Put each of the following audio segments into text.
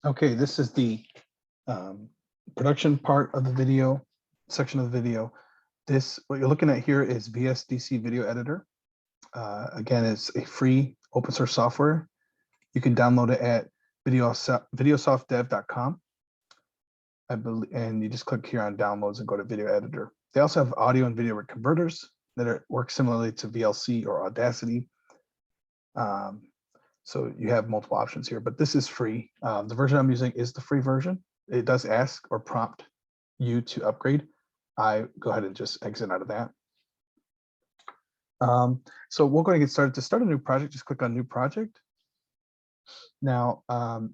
Okay, this is the production part of the video, section of the video. This, what you're looking at here is VSDC Video Editor. Again, it's a free open source software. You can download it at videosoftdev.com. I believe, and you just click here on downloads and go to video editor. They also have audio and video converters that work similarly to VLC or Audacity. So you have multiple options here, but this is free. The version I'm using is the free version. It does ask or prompt you to upgrade. I go ahead and just exit out of that. So we're going to get started. To start a new project, just click on new project. Now,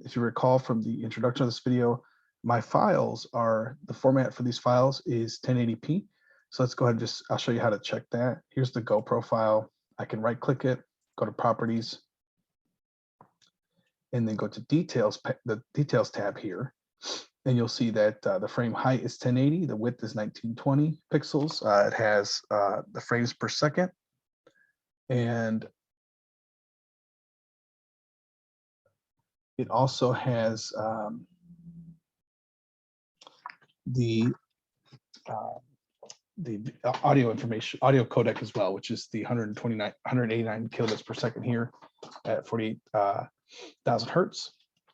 if you recall from the introduction of this video, my files are, the format for these files is 1080p. So let's go ahead and I'll show you how to check that. Here's the GoPro file. I can right click it, go to properties, and then go to details, the details tab here. And you'll see that the frame height is 1080, the width is 1920 pixels. It has the frames per second. And it also has the audio information, audio codec as well, which is the 189 kilobits per second here at 48,000 hertz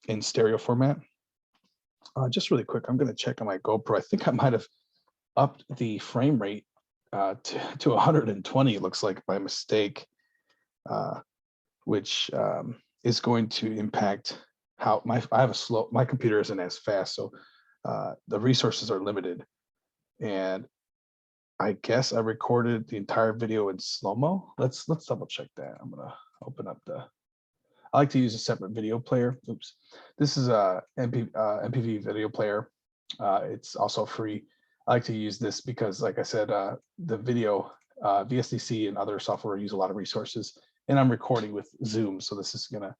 in stereo format. Just really quick, I'm going to check on my GoPro. I think I might have upped the frame rate to 120. It looks like by mistake, which is going to impact how my computer isn't as fast, so the resources are limited. And I guess I recorded the entire video in slow-mo. Let's double check that. I'm gonna open up I like to use a separate video player. Oops. This is a MPV video player. It's also free. I like to use this because, like I said, the video, VSDC and other software use a lot of resources, and I'm recording with Zoom, so this is gonna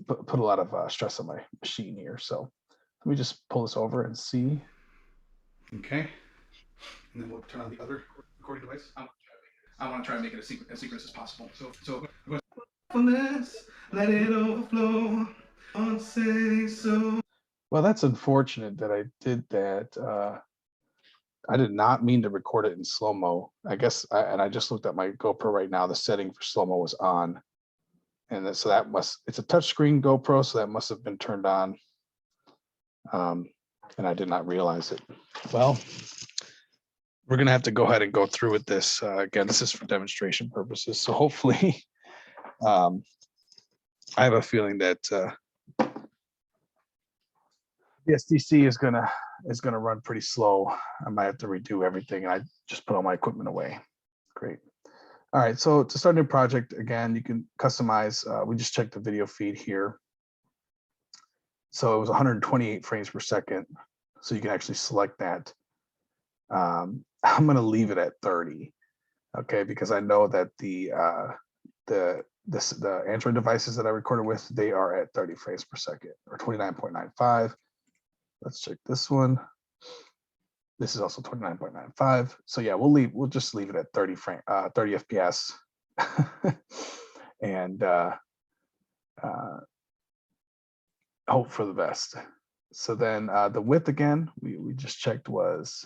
put a lot of stress on my machine here. So let me just pull this over and see. Okay. And then we'll turn on the other recording device. I want to try and make it as synchronous as possible. So on this, let it overflow. Don't say so. Well, that's unfortunate that I did that. I did not mean to record it in slow-mo. I guess, and I just looked at my GoPro right now. The setting for slow-mo was on, and so that it's a touchscreen GoPro, so that must have been turned on. And I did not realize it. Well, we're gonna have to go ahead and go through with this. Again, this is for demonstration purposes. So hopefully, I have a feeling that VSDC is gonna run pretty slow. I might have to redo everything, and I just put all my equipment away. Great. All right, so to start a new project, again, you can customize. We just checked the video feed here. So it was 128 frames per second. So you can actually select that. I'm gonna leave it at 30, okay, because I know that the Android devices that I recorded with, they are at 30 frames per second or 29.95. Let's check this one. This is also 29.95. So yeah, we'll just leave it at 30 FPS and hope for the best. So then the width again, we just checked was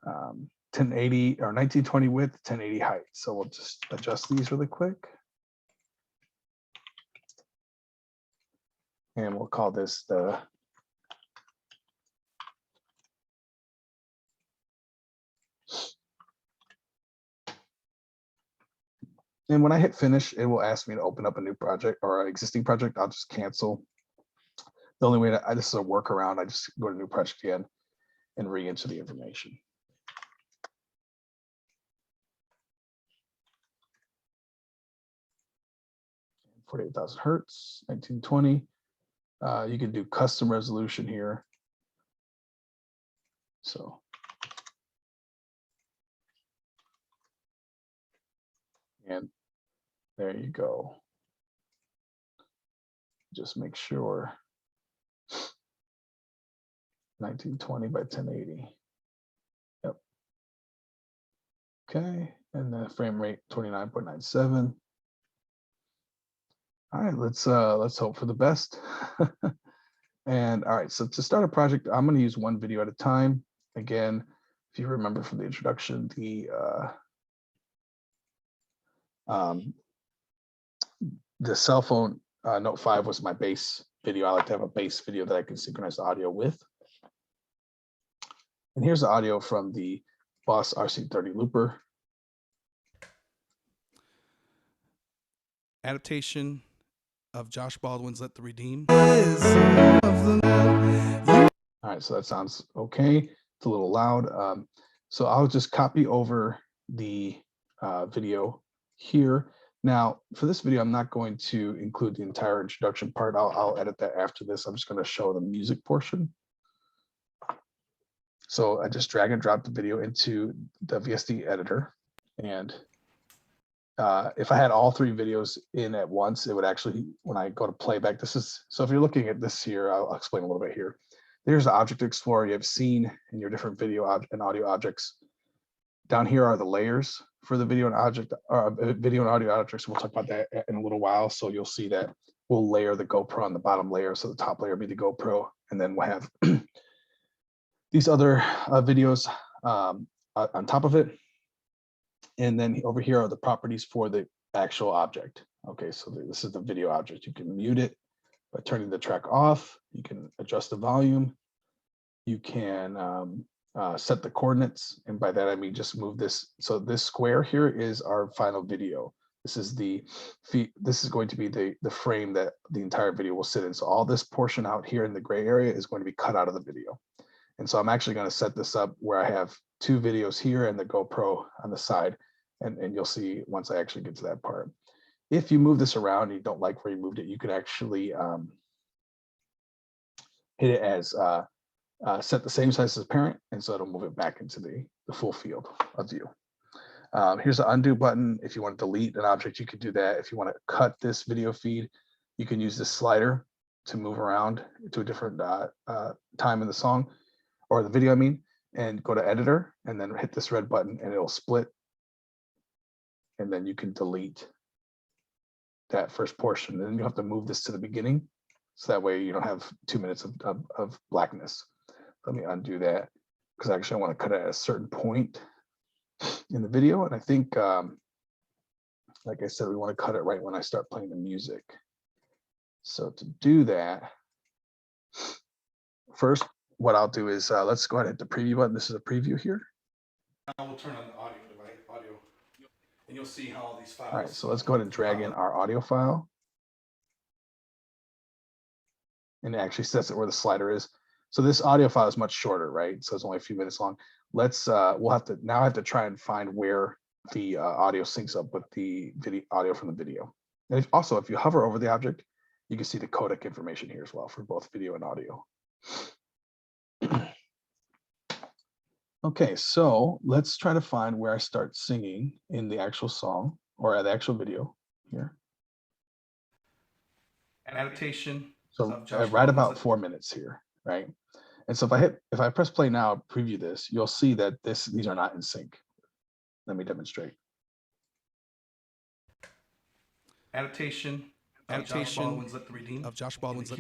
1080 or 1920 width, 1080 height. So we'll just adjust these really quick. And we'll call this the and when I hit finish, it will ask me to open up a new project or an existing project. I'll just cancel. The only way this is a workaround. I just go to new project again and re-enter the information. .48,000 hertz, 1920. You can do custom resolution here. So and there you go. Just make sure 1920 by 1080. Yep. Okay, and the frame rate 29.97. All right, let's hope for the best. And all right, so to start a project, I'm going to use one video at a time. Again, if you remember from the introduction, the cell phone Note 5 was my base video. I like to have a base video that I can synchronize the audio with. And here's the audio from the Boss RC30 looper. Adaptation of Josh Baldwin's Let the Redeem. All right, so that sounds okay. It's a little loud. So I'll just copy over the video here. Now, for this video, I'm not going to include the entire introduction part. I'll edit that after this. I'm just going to show the music portion. So I just drag and drop the video into the VSD editor. And if I had all three videos in at once, it would actually, when I go to playback, this is, so if you're looking at this here, I'll explain a little bit here. There's the object explorer you have seen in your different video and audio objects. Down here are the layers for the video and video and audio objects. We'll talk about that in a little while. So you'll see that we'll layer the GoPro on the bottom layer. So the top layer will be the GoPro, and then we'll have these other videos on top of it. And then over here are the properties for the actual object. Okay, so this is the video object. You can mute it by turning the track off. You can adjust the volume. You can set the coordinates, and by that I mean just move this. So this square here is our final video. This is going to be the frame that the entire video will sit in. So all this portion out here in the gray area is going to be cut out of the video. And so I'm actually going to set this up where I have two videos here and the GoPro on the side, and you'll see once I actually get to that part. If you move this around and you don't like where you moved it, you can actually hit it as set the same size as parent, and so it'll move it back into the full field of view. Here's the undo button. If you want to delete an object, you could do that. If you want to cut this video feed, you can use this slider to move around to a different time in the song, or the video, I mean, and go to editor and then hit this red button and it'll split. And then you can delete that first portion. And then you have to move this to the beginning. So that way you don't have 2 minutes of blackness. Let me undo that, because actually I want to cut it at a certain point in the video. And I think, like I said, we want to cut it right when I start playing the music. So to do that, first, what I'll do is let's go ahead and hit the preview button. This is a preview here. Now we'll turn on the audio device, and you'll see how all these files. All right, so let's go ahead and drag in our audio file. And it actually sets it where the slider is. So this audio file is much shorter, right? So it's only a few minutes long. Let's we'll have to now have to try and find where the audio syncs up with the audio from the video. And also, if you hover over the object, you can see the codec information here as well for both video and audio. Okay, so let's try to find where I start singing in the actual song or the actual video here. Adaptation. So right about 4 minutes here, right? And so if I press play now, preview this, you'll see that these are not in sync. Let me demonstrate. Adaptation of Josh Baldwin's Let the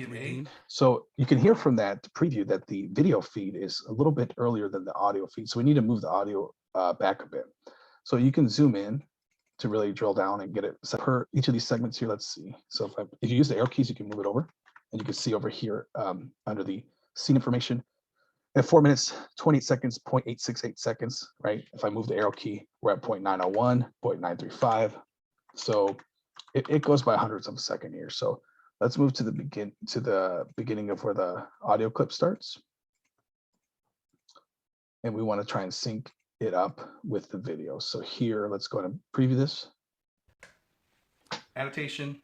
Redeem. So you can hear from that preview that the video feed is a little bit earlier than the audio feed. So we need to move the audio back a bit. So you can zoom in to really drill down and get it set per each of these segments here. Let's see. So if you use the arrow keys, you can move it over, and you can see over here under the scene information at 4 minutes, 28 seconds, 0.868 seconds, right? If I move the arrow key, we're at 0.901, 0.935. So it goes by hundredths of a second here. So let's move to the beginning of where the audio clip starts. And we want to try and sync it up with the video. So here, let's go ahead and preview this. Adaptation.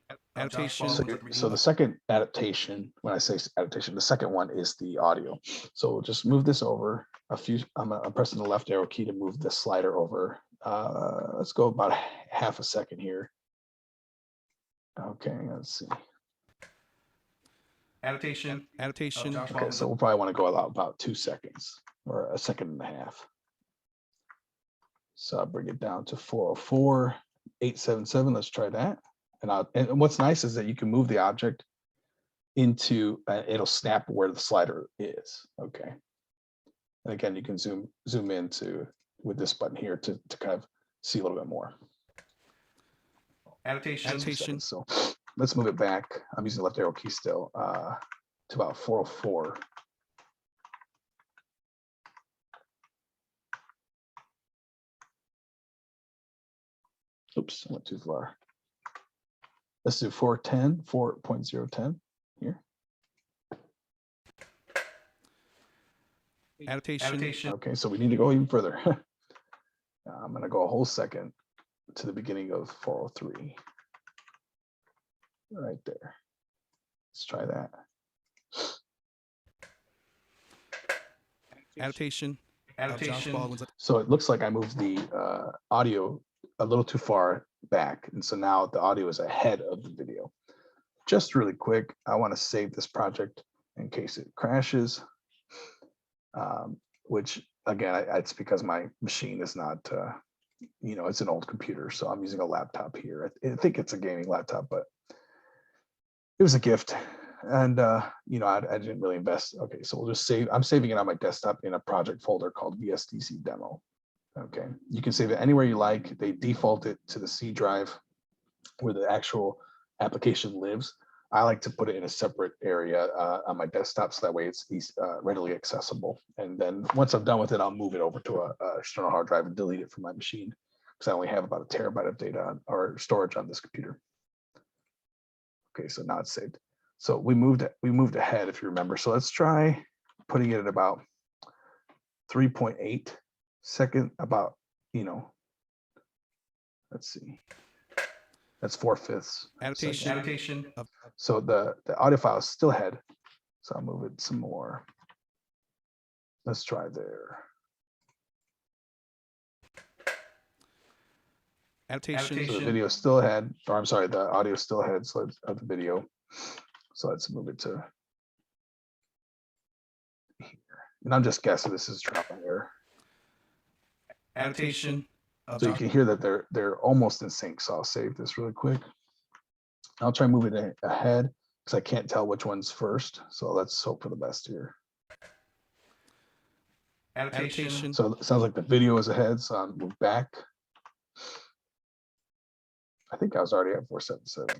So the second adaptation, when I say adaptation, the second one is the audio. So we'll just move this over a few. I'm pressing the left arrow key to move the slider over. Let's go about half a second here. Okay, let's see. Adaptation. Okay, so we'll probably want to go about 2 seconds or a second and a half. So I'll bring it down to 404, 877. Let's try that. And what's nice is that you can move the object into, it'll snap where the slider is. Okay. And again, you can zoom into with this button here to kind of see a little bit more. Annotation. So let's move it back. I'm using the left arrow key still to about 404. Oops, I went too far. Let's do 410, 4.010 here. Annotation. Okay, so we need to go even further. I'm going to go a whole second to the beginning of 403. Right there. Let's try that. Annotation. So it looks like I moved the audio a little too far back. And so now the audio is ahead of the video. Just really quick, I want to save this project in case it crashes. Which again, it's because my machine is not, it's an old computer. So I'm using a laptop here. I think it's a gaming laptop, but it was a gift. And, I didn't really invest. Okay, so we'll just save. I'm saving it on my desktop in a project folder called VSDC demo. Okay, you can save it anywhere you like. They default it to the C drive where the actual application lives. I like to put it in a separate area on my desktop, so that way it's readily accessible. And then once I'm done with it, I'll move it over to a external hard drive and delete it from my machine, because I only have about 1 terabyte of data or storage on this computer. Okay, so now it's saved. So we moved ahead, if you remember. So let's try putting it at about 3.8 second, about, let's see. That's 4/5. Annotation. So the audio file is still ahead. So I'll move it some more. Let's try there. Annotation. So the video is still ahead, or I'm sorry, the audio is still ahead. So it's of the video. So let's move it to here. And I'm just guessing this is trial and error. Annotation. So you can hear that they're almost in sync. So I'll save this really quick. I'll try and move it ahead because I can't tell which one's first. So let's hope for the best here. Annotation. So it sounds like the video is ahead. So I'll move back. I think I was already at 477.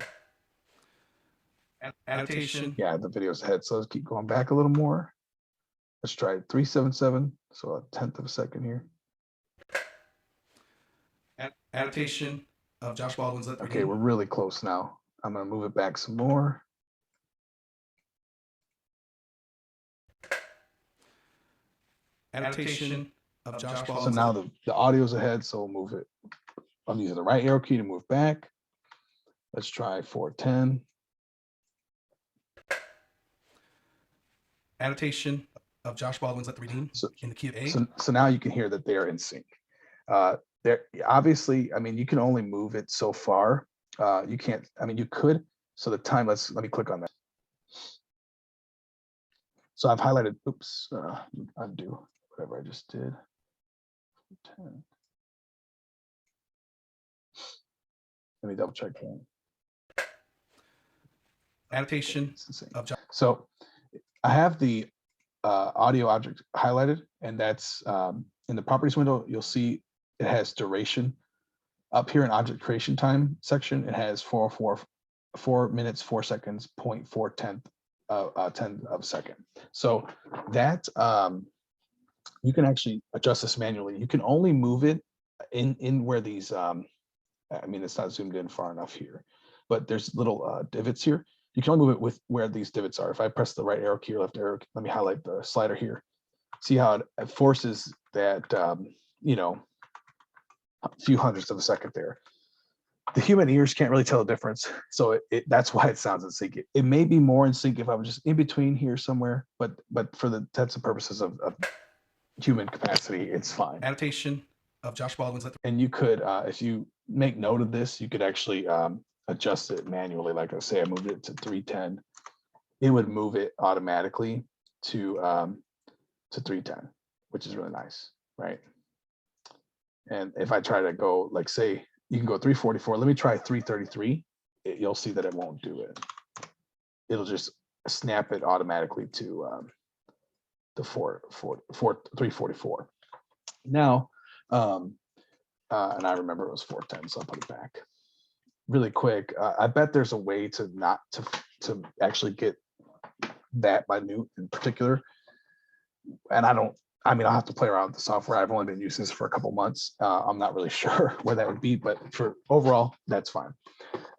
Annotation. Yeah, the video's ahead. So let's keep going back a little more. Let's try 377. So a 1/10 of a second here. Annotation of Josh Baldwin's. Okay, we're really close now. I'm going to move it back some more. Annotation of Josh Baldwin's. So now the audio's ahead. So we'll move it. I'm using the right arrow key to move back. Let's try 410. Annotation of Josh Baldwin's Let the Redeem in the key of A. So now you can hear that they are in sync. There, obviously, I mean, you can only move it so far. You can't, I mean, you could. So the time, let me click on that. So I've highlighted, oops, undo whatever I just did. 10. Let me double check that. Annotation of Josh. So I have the audio object highlighted, and that's in the properties window. You'll see it has duration. Up here in object creation time section, it has 4 minutes, 4 seconds, 0.4 tenth of a second. So that you can actually adjust this manually. You can only move it in where these, I mean, it's not zoomed in far enough here, but there's little divots here. You can only move it with where these divots are. If I press the right arrow key or left arrow, let me highlight the slider here. See how it forces that, a few hundredths of a second there. The human ears can't really tell the difference. So that's why it sounds in sync. It may be more in sync if I was just in between here somewhere, but for the intents and purposes of human capacity, it's fine. Annotation of Josh Baldwin's. And you could, if you make note of this, you could actually adjust it manually. Like I say, I moved it to 310. It would move it automatically to 310, which is really nice, right? And if I try to go, like say, you can go 344. Let me try 333. you'll see that it won't do it. It'll just snap it automatically to the 344. Now, and I remember it was 410, so I'll put it back really quick. I bet there's a way to not to actually get that minute in particular. And I mean, I'll have to play around with the software. I've only been using this for a couple months. I'm not really sure where that would be, but for overall, that's fine.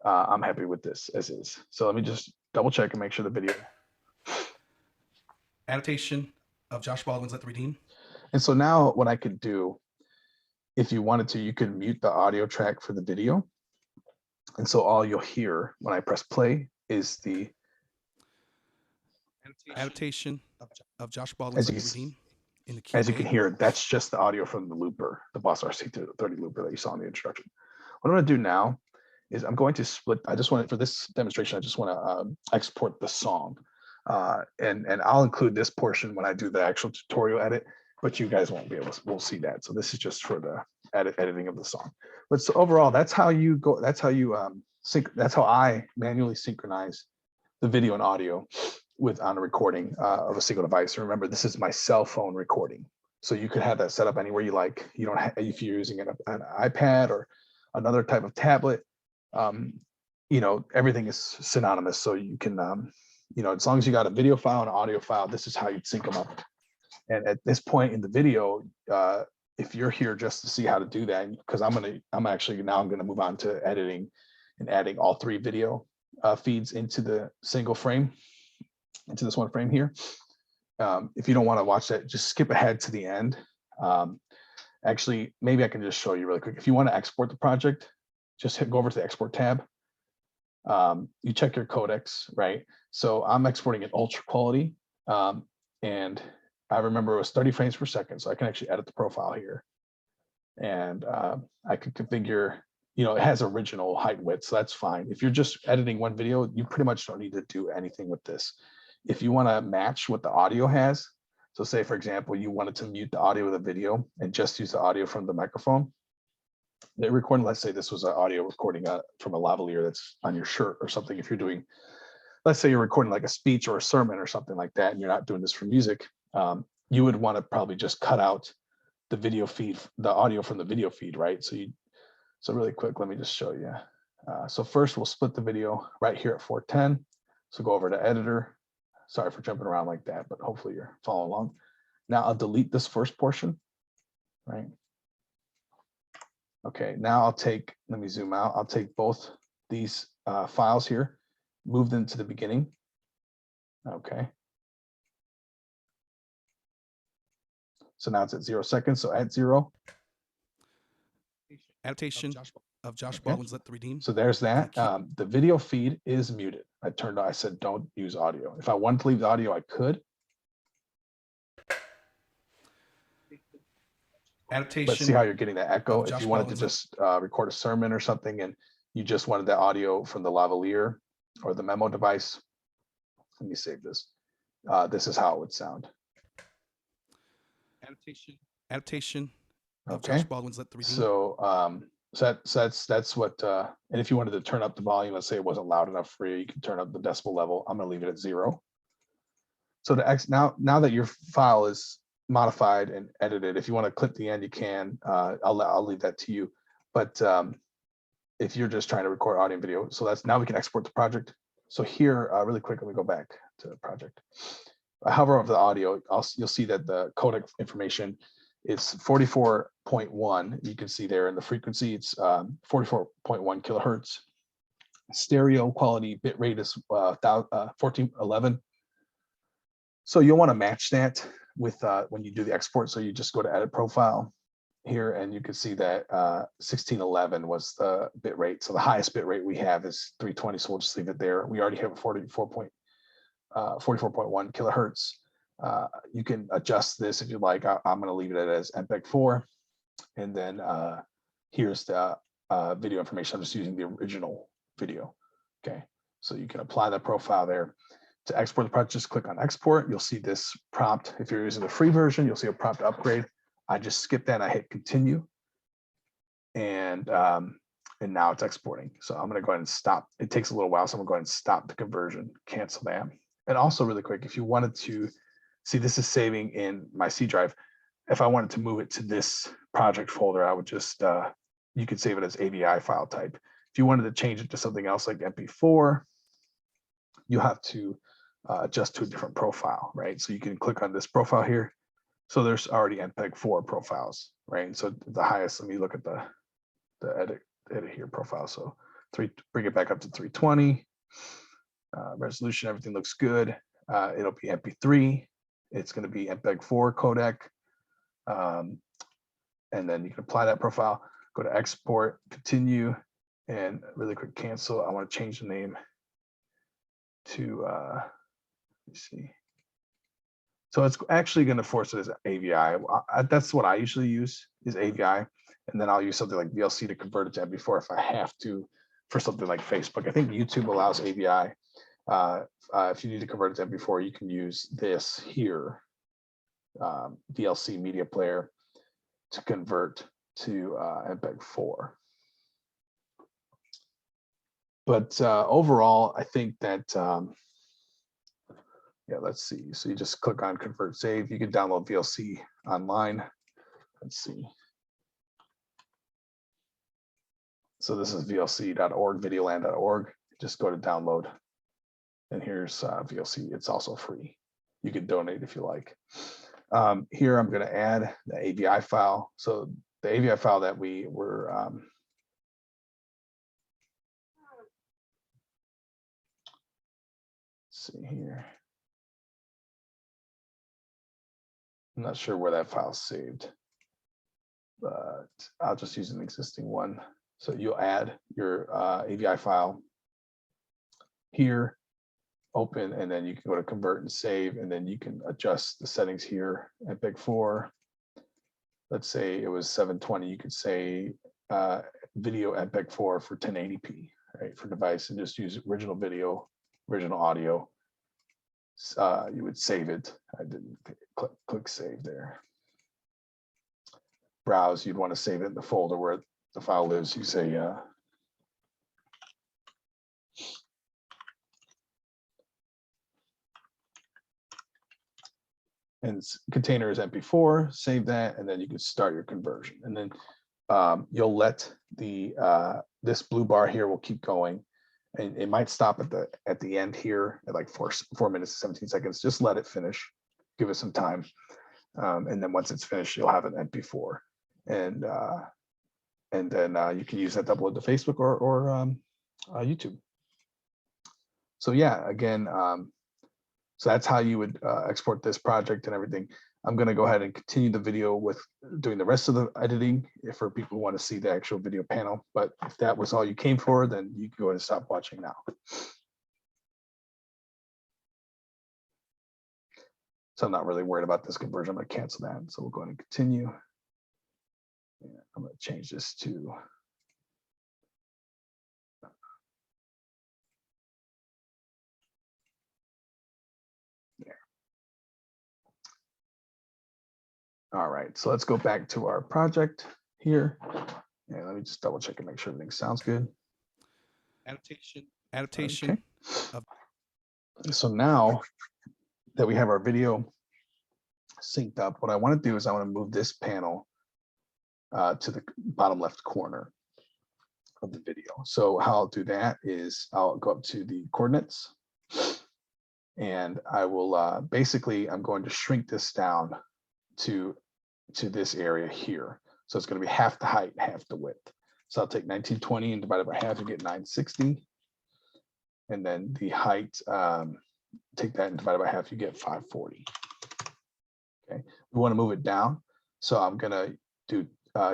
I'm happy with this as is. So let me just double check and make sure the video. Adaptation of Josh Baldwin's Let the Redeem. And so now what I could do, if you wanted to, you could mute the audio track for the video. And so all you'll hear when I press play is the adaptation of Josh Baldwin's Let the Redeem. In the Q&A. As you can hear, that's just the audio from the looper, the Boss RC30 looper that you saw in the introduction. What I'm going to do now is I'm going to split. I just want for this demonstration, I just want to export the song, and I'll include this portion when I do the actual tutorial edit, but you guys won't be able to. We'll see that. So this is just for the editing of the song. But so overall, that's how you go. That's how you that's how I manually synchronize the video and audio on a recording of a single device. Remember, this is my cell phone recording, so you could have that set up anywhere you like. You don't have, if you're using an iPad or another type of tablet, everything is synonymous. So you can, as long as you got a video file and an audio file, this is how you'd sync them up. And at this point in the video, if you're here just to see how to do that, because I'm going to move on to editing and adding all 3 video feeds into the single frame, into this one frame here. If you don't want to watch that, just skip ahead to the end. Actually, maybe I can just show you really quick. If you want to export the project, just go over to the export tab. You check your codecs, right? So I'm exporting at ultra quality, and I remember it was 30 frames per second, so I can actually edit the profile here, and I could configure. It has original height width, so that's fine. If you're just editing one video, you pretty much don't need to do anything with this. If you want to match what the audio has, so say for example, you wanted to mute the audio of the video and just use the audio from the microphone. They're recording, let's say this was an audio recording from a lavalier that's on your shirt or something. If you're doing, let's say you're recording like a speech or a sermon or something like that, and you're not doing this for music, you would want to probably just cut out the video feed, the audio from the video feed, right? So really quick, let me just show you. So first we'll split the video right here at 410. So go over to editor. Sorry for jumping around like that, but hopefully you're following along. Now I'll delete this first portion, right? Okay, now let me zoom out. I'll take both these files here, move them to the beginning. Okay. So now it's at 0 seconds, so at 0. Adaptation of Josh Baldwin's Let the Redeem. So there's that. The video feed is muted. I said don't use audio. If I wanted to leave the audio, I could. Adaptation. Let's see how you're getting that echo. If you wanted to just record a sermon or something and you just wanted the audio from the lavalier or the memo device, let me save this. This is how it would sound. Adaptation of Josh Baldwin's Let the Redeem. So that's what. And if you wanted to turn up the volume, let's say it wasn't loud enough for you, you can turn up the decibel level. I'm going to leave it at 0. So now that your file is modified and edited, if you want to clip the end, you can. I'll leave that to you. But if you're just trying to record audio and video, so now we can export the project. So here, really quick, let me go back to the project. I hover over the audio. You'll see that the codec information is 44.1. You can see there in the frequency, it's 44.1 kilohertz. Stereo quality bit rate is 1411. So you'll want to match that with when you do the export. So you just go to edit profile here, and you can see that 1611 was the bit rate. So the highest bit rate we have is 320. So we'll just leave it there. We already have 44.1 kilohertz. You can adjust this if you like. I'm going to leave it as MPEG-4. And then here's the video information. I'm just using the original video. Okay, so you can apply that profile there. To export the project, just click on export. You'll see this prompt. If you're using the free version, you'll see a prompt upgrade. I just skip that and I hit continue. And and now it's exporting. So I'm going to go ahead and stop. It takes a little while, so I'm going to go ahead and stop the conversion, cancel that. And also really quick, if you wanted to see, this is saving in my C drive. If I wanted to move it to this project folder, I would just, you could save it as AVI file type. If you wanted to change it to something else like MP4, you have to adjust to a different profile, right? So you can click on this profile here. So there's already MPEG-4 profiles, right? And so the highest, let me look at the edit here profile. So bring it back up to 320. Resolution, everything looks good. It'll be MP3. It's going to be MPEG-4 codec. And then you can apply that profile, go to export, continue, and really quick cancel. I want to change the name to, let me see. So it's actually going to force it as AVI. That's what I usually use, is AVI. And then I'll use something like VLC to convert it to MP4 if I have to, for something like Facebook. I think YouTube allows AVI. If you need to convert it to MP4, you can use this here, VLC media player, to convert to MPEG-4. But overall, I think that, yeah, let's see. So you just click on convert save. You can download VLC online. Let's see. So this is vlc.org, videoland.org. Just go to download. And here's VLC. It's also free. You can donate if you like. Here I'm going to add the AVI file. So the AVI file that we were let's see here. I'm not sure where that file's saved, but I'll just use an existing one. So you'll add your AVI file here, open, and then you can go to convert and save, and then you can adjust the settings here. MPEG-4, let's say it was 720, you could say video MPEG-4 for 1080p, right, for device, and just use original video, original audio. You would save it. I didn't click save there. Browse, you'd want to save it in the folder where the file lives. You say and container is MP4, save that, and then you can start your conversion. And then you'll let the this blue bar here will keep going, and it might stop at the end here at like 4 minutes 17 seconds. Just let it finish, give it some time, and then once it's finished, you'll have an MP4, and then you can use that to upload to Facebook or YouTube. So yeah, again, so that's how you would export this project and everything. I'm going to go ahead and continue the video with doing the rest of the editing for people who want to see the actual video panel. But if that was all you came for, then you can go ahead and stop watching now. So I'm not really worried about this conversion. I'm going to cancel that. So we'll go ahead and continue. Yeah, I'm going to change this to all right, so let's go back to our project here. Yeah, let me just double check and make sure everything sounds good. Adaptation. Okay. So now that we have our video synced up, what I want to do is I want to move this panel to the bottom left corner of the video. So how I'll do that is I'll go up to the coordinates, and I will basically, I'm going to shrink this down to this area here. So it's going to be half the height, half the width. So I'll take 1920 and divide it by half and get 960. And then the height, take that and divide it by half, you get 540. Okay, we want to move it down. So I'm going to do,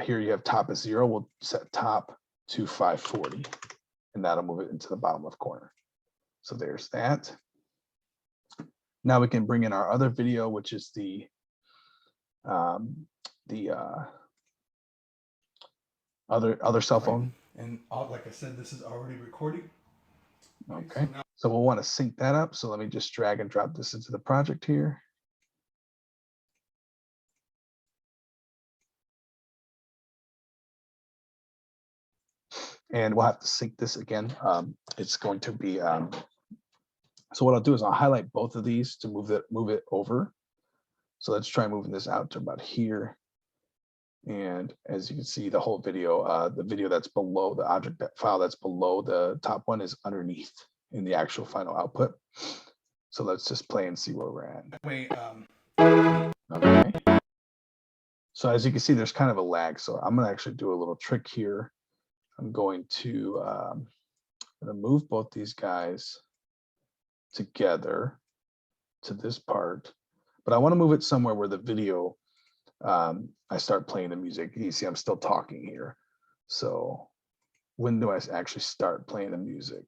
here you have top as 0. We'll set top to 540, and that'll move it into the bottom left corner. So there's that. Now we can bring in our other video, which is the other cell phone. And like I said, this is already recording. Okay, so we'll want to sync that up. So let me just drag and drop this into the project here. and we'll have to sync this again. It's going to be, so what I'll do is I'll highlight both of these to move it over. So let's try moving this out to about here. And as you can see, the whole video, the video that's below the object file that's below the top one is underneath in the actual final output. So let's just play and see where we're at. Wait, Okay. So as you can see, there's kind of a lag. So I'm gonna actually do a little trick here. I'm going to move both these guys together to this part, but I want to move it somewhere where the video, I start playing the music. You see, I'm still talking here. So when do I actually start playing the music?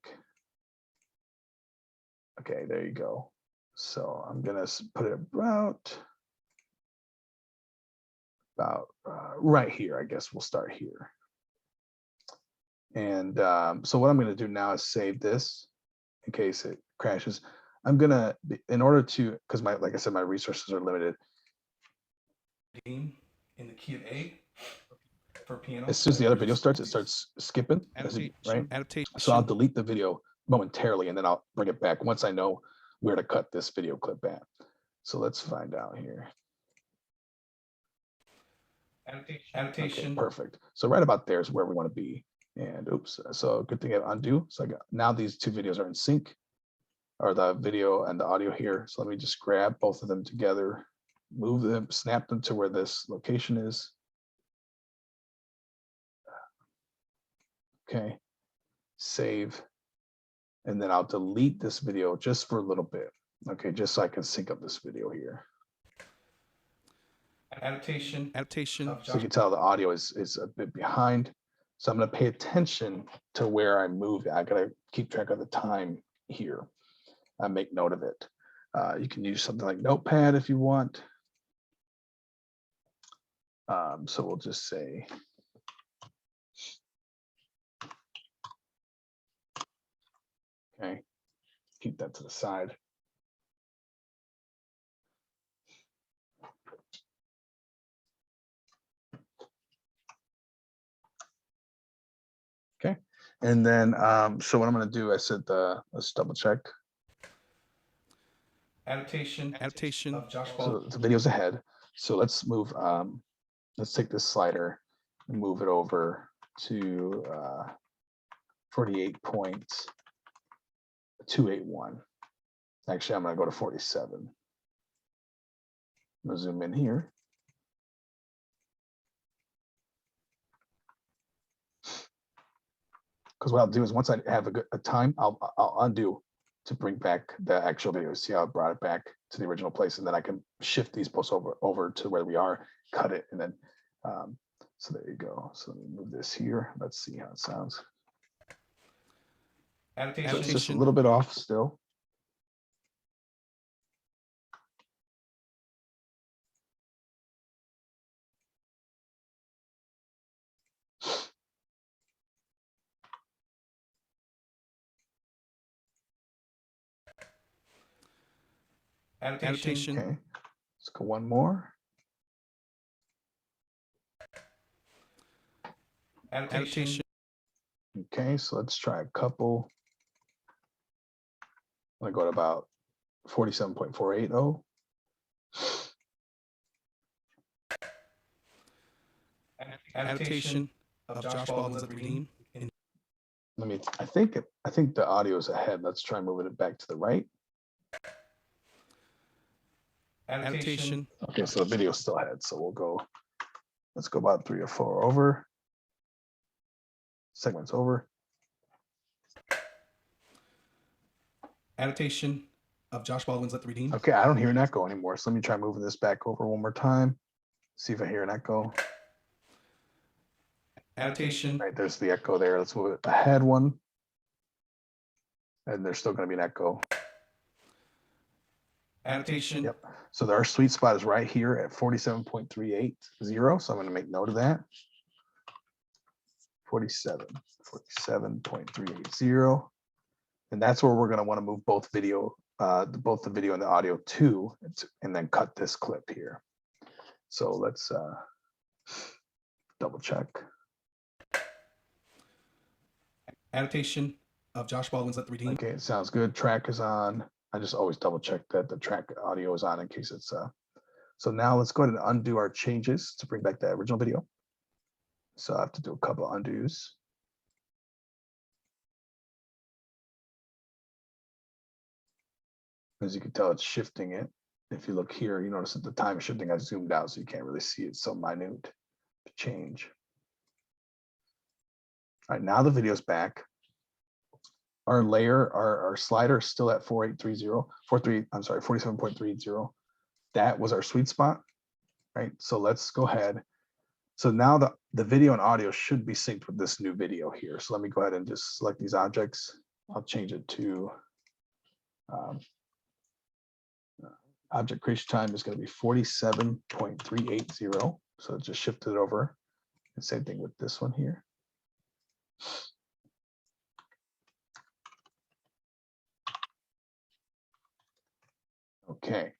Okay, there you go. So I'm gonna put it about right here. I guess we'll start here. And so what I'm going to do now is save this in case it crashes. I'm going to, in order to, because like I said, my resources are limited. in the key of A for piano. As soon as the other video starts, it starts skipping, right? So I'll delete the video momentarily and then I'll bring it back once I know where to cut this video clip at. So let's find out here. Annotation. Okay, perfect. So right about there is where we want to be. And oops, so good thing I have undo. So I got, now these two videos are in sync, or the video and the audio here. So let me just grab both of them together, move them, snap them to where this location is. Okay, save. And then I'll delete this video just for a little bit. Okay, just so I can sync up this video here. Annotation. So you can tell the audio is a bit behind. So I'm going to pay attention to where I move. I got to keep track of the time here. I make note of it. You can use something like Notepad if you want. So we'll just say, okay, keep that to the side. Okay, and then so what I'm going to do, I said let's double check. Annotation. So the video's ahead. So let's move. Let's take this slider and move it over to 48.281. Actually, I'm going to go to 47. I'm going to zoom in here. Because what I'll do is once I have a time, I'll undo to bring back the actual video. See how I brought it back to the original place, and then I can shift these posts over to where we are, cut it, and then so there you go. So let me move this here. Let's see how it sounds. So it's just a little bit off still. Annotation. Okay, let's go one more. Annotation. Okay, so let's try a couple. I'm gonna go to about 47.480. Annotation of Josh Baldwin's at the Redeem. I think the audio is ahead. Let's try moving it back to the right. Annotation. Okay, so the video is still ahead. So we'll go, let's go about 3 or 4 over. Segments over. Annotation of Josh Baldwin's at the Redeem. Okay, I don't hear an echo anymore. So let me try moving this back over one more time. See if I hear an echo. Annotation. Right, there's the echo there. Let's move it ahead one. And there's still going to be an echo. Annotation. Yep. So our sweet spot is right here at 47.380. So I'm going to make note of that. 47.380. And that's where we're going to want to move both the video and the audio to, and then cut this clip here. So let's double check. Annotation of Josh Baldwin's at 3D. Okay, it sounds good. Track is on. I just always double check that the track audio is on in case it's so now let's go ahead and undo our changes to bring back the original video. So I have to do a couple of undos. As you can tell, it's shifting it. If you look here, you notice that the time is shifting. I zoomed out so you can't really see it. So minute to change. All right, now the video's back. Our layer, our slider is still at 47.30. That was our sweet spot, right? So let's go ahead. So now the video and audio should be synced with this new video here. So let me go ahead and just select these objects. I'll change it to object creation time is going to be 47.380. So just shift it over. And same thing with this one here. Okay,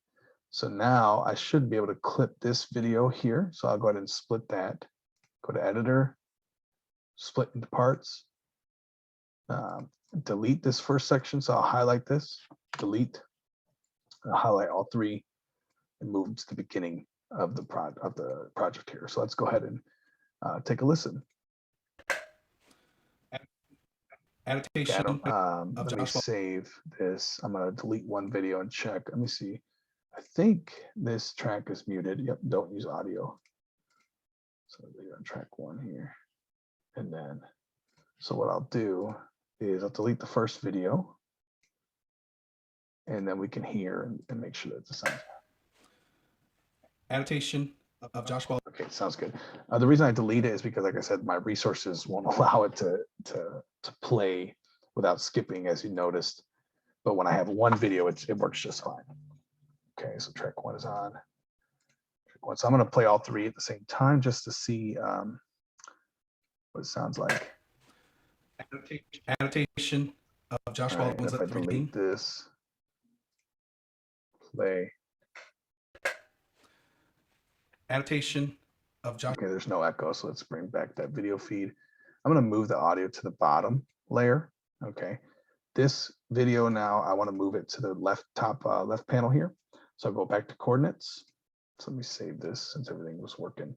so now I should be able to clip this video here. So I'll go ahead and split that. Go to editor, split into parts, delete this first section. So I'll highlight this, delete, I'll highlight all three and move to the beginning of the project here. So let's go ahead and take a listen. Annotation Let me save this. I'm going to delete one video and check. Let me see. I think this track is muted. Yep, don't use audio. So we're on track one here. And then, so what I'll do is I'll delete the first video. And then we can hear and make sure that the sound. Annotation of Josh Baldwin. Okay, sounds good. The reason I delete it is because, like I said, my resources won't allow it to play without skipping, as you noticed. But when I have one video, it works just fine. Okay, so track one is on. Track one. So I'm going to play all three at the same time just to see what it sounds like. Annotation of Josh All right, Baldwin's if at I 3D. delete this, play. Annotation of Josh. Okay, there's no echo, so let's bring back that video feed. I'm going to move the audio to the bottom layer. Okay, this video now I want to move it to the top left panel here. So I'll go back to coordinates. So let me save this since everything was working.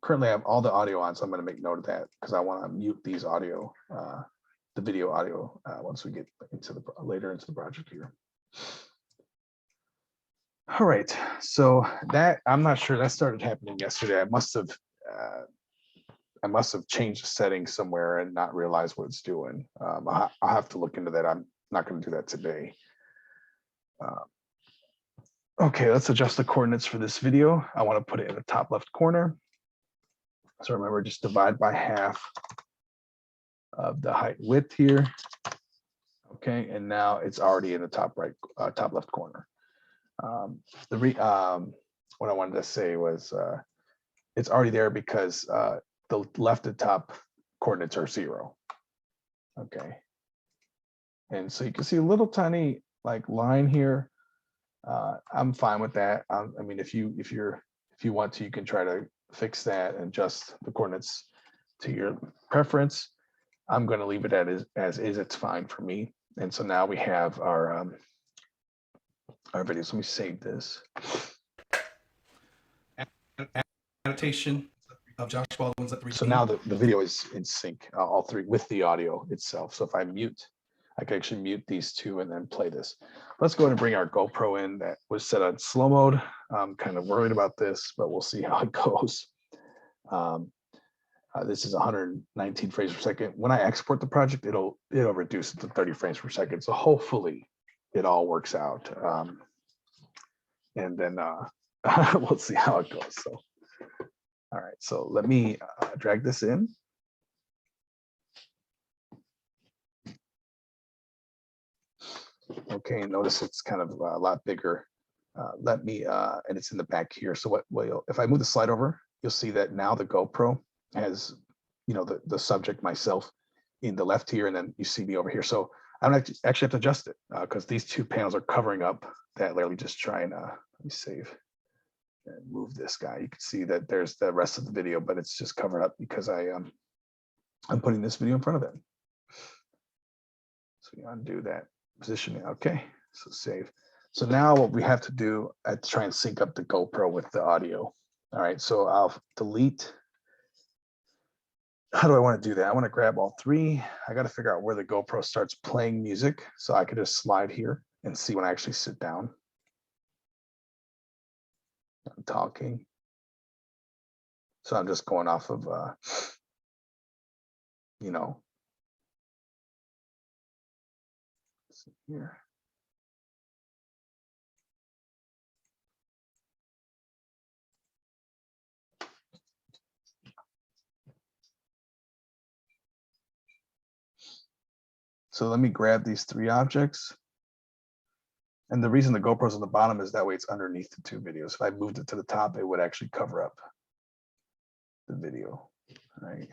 Currently I have all the audio on, so I'm going to make note of that because I want to mute these audio, the video audio once we get into the later into the project here. All right, so that I'm not sure that started happening yesterday. I must have changed the settings somewhere and not realize what it's doing. I'll have to look into that. I'm not going to do that today. Okay, let's adjust the coordinates for this video. I want to put it in the top left corner. So remember, just divide by half of the height width here. Okay, and now it's already in the top left corner. What I wanted to say was it's already there because the left and top coordinates are 0. Okay, and so you can see a little tiny like line here. I'm fine with that. I mean, if you want to, you can try to fix that and adjust the coordinates to your preference. I'm going to leave it as is. It's fine for me. And so now we have our video. So let me save this. Annotation of Josh Baldwin's at 3D. So now the video is in sync, all three with the audio itself. So if I mute, I can actually mute these two and then play this. Let's go ahead and bring our GoPro in. That was set on slow mode. I'm kind of worried about this, but we'll see how it goes. This is 119 frames per second. When I export the project, it'll reduce it to 30 frames per second. So hopefully it all works out. And then we'll see how it goes. So, all right, so let me drag this in. Okay, notice it's kind of a lot bigger. And it's in the back here. So if I move the slide over, you'll see that now the GoPro has, the subject, myself, in the left here, and then you see me over here. So I don't actually have to adjust it because these two panels are covering up that layer. Let me just try and let me save and move this guy. You can see that there's the rest of the video, but it's just covered up because I'm putting this video in front of it. So you undo that positioning. Okay, so save. So now what we have to do, I have to try and sync up the GoPro with the audio. All right, so I'll delete. How do I want to do that? I want to grab all three. I got to figure out where the GoPro starts playing music. So I could just slide here and see when I actually sit down. I'm talking. So I'm just going off of, you know, here. So let me grab these three objects. And the reason the GoPro's on the bottom is that way it's underneath the two videos. If I moved it to the top, it would actually cover up the video, right?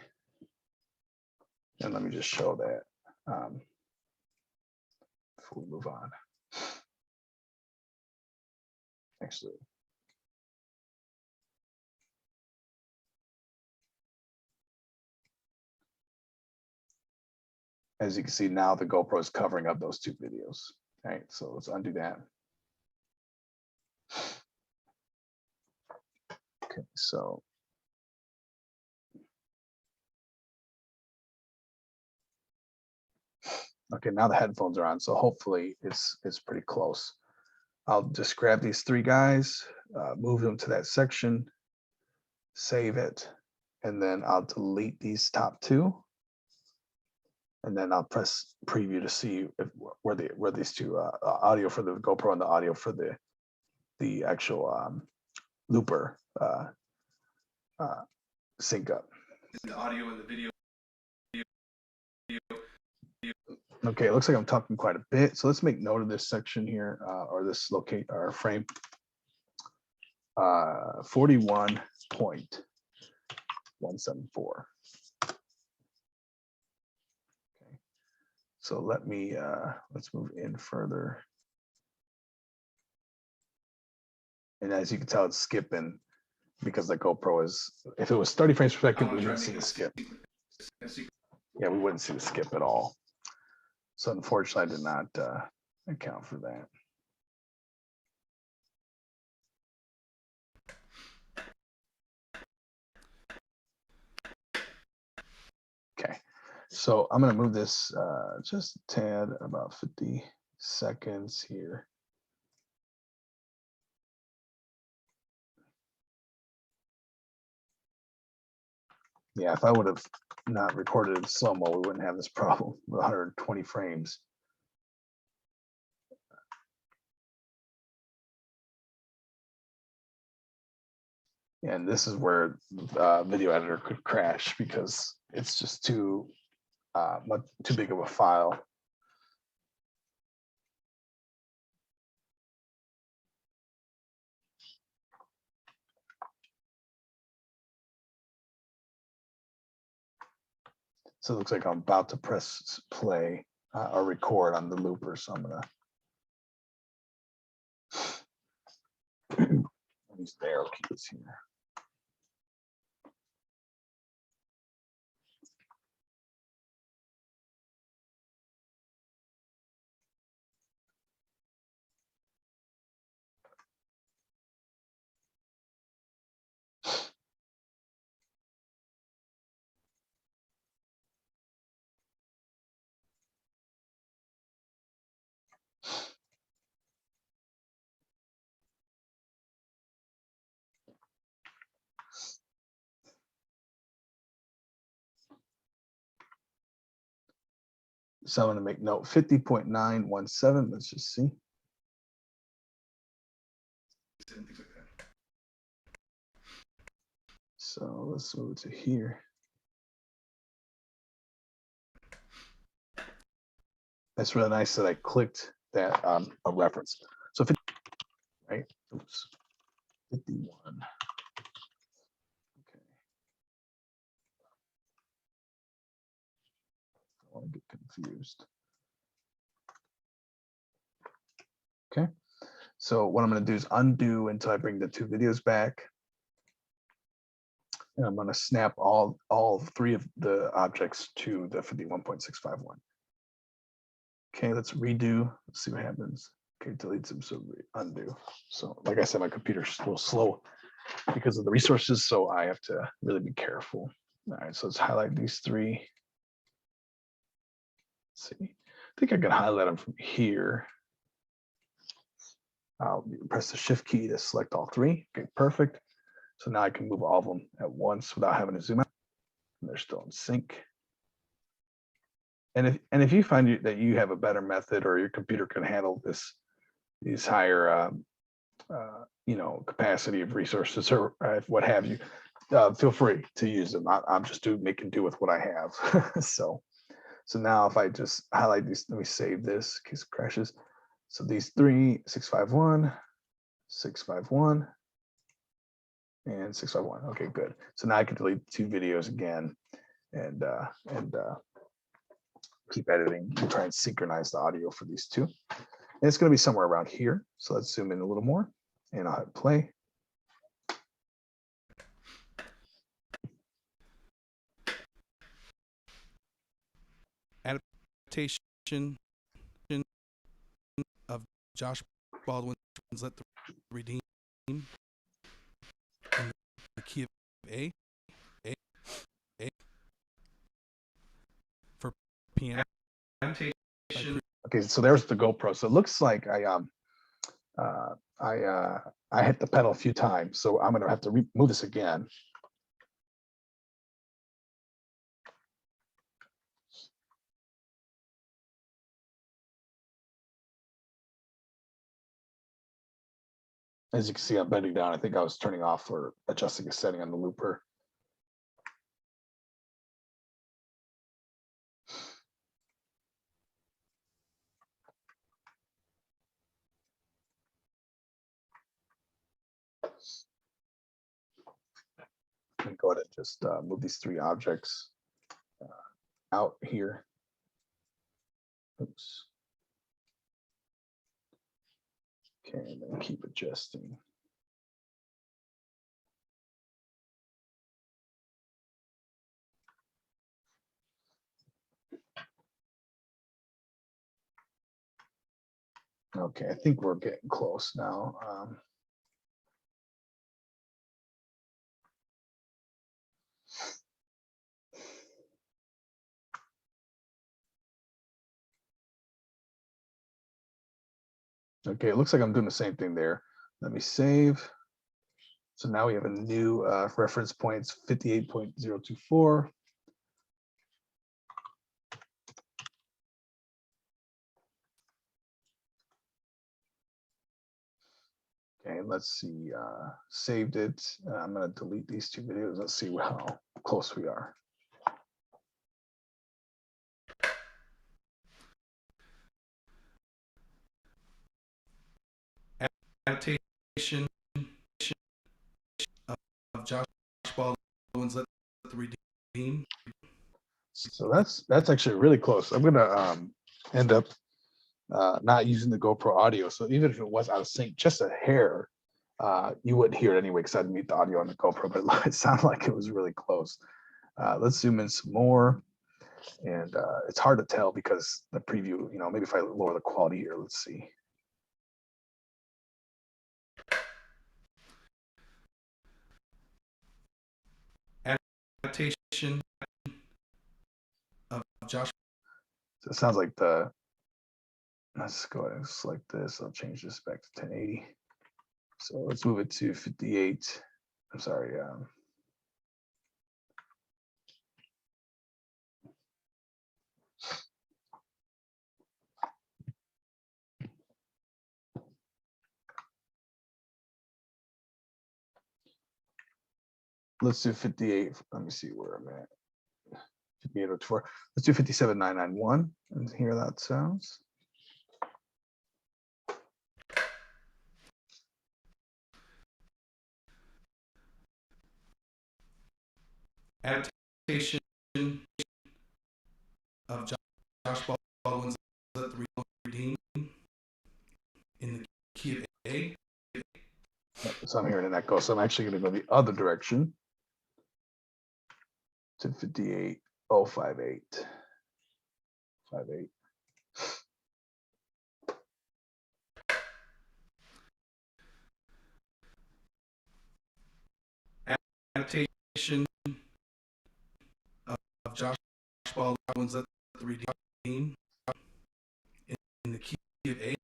And let me just show that before we move on. Actually, as you can see now, the GoPro is covering up those two videos. All right, so let's undo that. Okay, so okay, now the headphones are on, so hopefully it's pretty close. I'll just grab these three guys, move them to that section, save it, and then I'll delete these top two. And then I'll press preview to see if, where these two audio for the GoPro and the audio for the actual looper sync up. The audio and the video. Okay, it looks like I'm talking quite a bit. So let's make note of this section here, or this locate or frame 41.174. So let me, let's move in further. And as you can tell, it's skipping because the GoPro is, if it was 30 frames per second, we wouldn't see the skip. Yeah, we wouldn't see the skip at all. So unfortunately, I did not account for that. Okay, so I'm gonna move this just a tad, about 50 seconds here. Yeah, if I would have not recorded in slow-mo, we wouldn't have this problem with 120 frames. And this is where Video Editor could crash because it's just too big of a file. So it looks like I'm about to press play or record on the looper. So I'm gonna use the arrow keys here. So I'm going to make note 50.917. Let's just see. So let's move to here. That's really nice that I clicked that a reference. So 50, right? Oops. 51. Okay. I want to get confused. Okay. So what I'm going to do is undo until I bring the two videos back. And I'm going to snap all three of the objects to the 51.651. Okay, let's redo. Let's see what happens. Okay, delete some, so undo. So like I said, my computer's a little slow because of the resources, so I have to really be careful. All right, so let's highlight these three. Let's see, I think I can highlight them from here. I'll press the shift key to select all three. Okay, perfect. So now I can move all of them at once without having to zoom out. And they're still in sync. And if you find that you have a better method or your computer can handle these higher capacity of resources or what have you, feel free to use them. I'm just making do with what I have. so now if I just highlight these, let me save this in case it crashes. So these three, 651, 651, and 651. Okay, good. So now I can delete 2 videos again and keep editing and try and synchronize the audio for these 2. And it's going to be somewhere around here. So let's zoom in a little more and I'll hit play. Adaptation of Josh Baldwin's Let the Redeem in the key of A for piano. Okay, so there's the GoPro. So it looks like I hit the pedal a few times. So I'm gonna have to move this again. As you can see, I'm bending down. I think I was turning off or adjusting a setting on the looper. And go ahead and just move these 3 objects out here. Oops. Okay, and then keep adjusting. Okay, I think we're getting close now. Okay, it looks like I'm doing the same thing there. Let me save. So now we have a new reference points, 58.024. Okay, let's see, saved it. I'm gonna delete these 2 videos. Let's see how close we are. Adaptation of Josh Baldwin's Let the Redeem. So that's actually really close. I'm gonna end up not using the GoPro audio. So even if it was out of sync, just a hair, you wouldn't hear it anyway because I'd mute the audio on the GoPro, but it sounded like it was really close. Let's zoom in some more. And it's hard to tell because the preview, maybe if I lower the quality here, let's see. Adaptation of Josh. So it sounds like let's go ahead and select this. I'll change this back to 1080. So let's move it to 58. I'm sorry. Let's do 58. Let me see where I'm at. 5804. Let's do 57991 and hear that sounds. Adaptation of Josh Baldwin's Let the Redeem in the key of A. So I'm hearing an echo. So I'm actually going to go the other direction to 58058. 58. adaptation of Josh Baldwin's Let the Redeemed in the key of A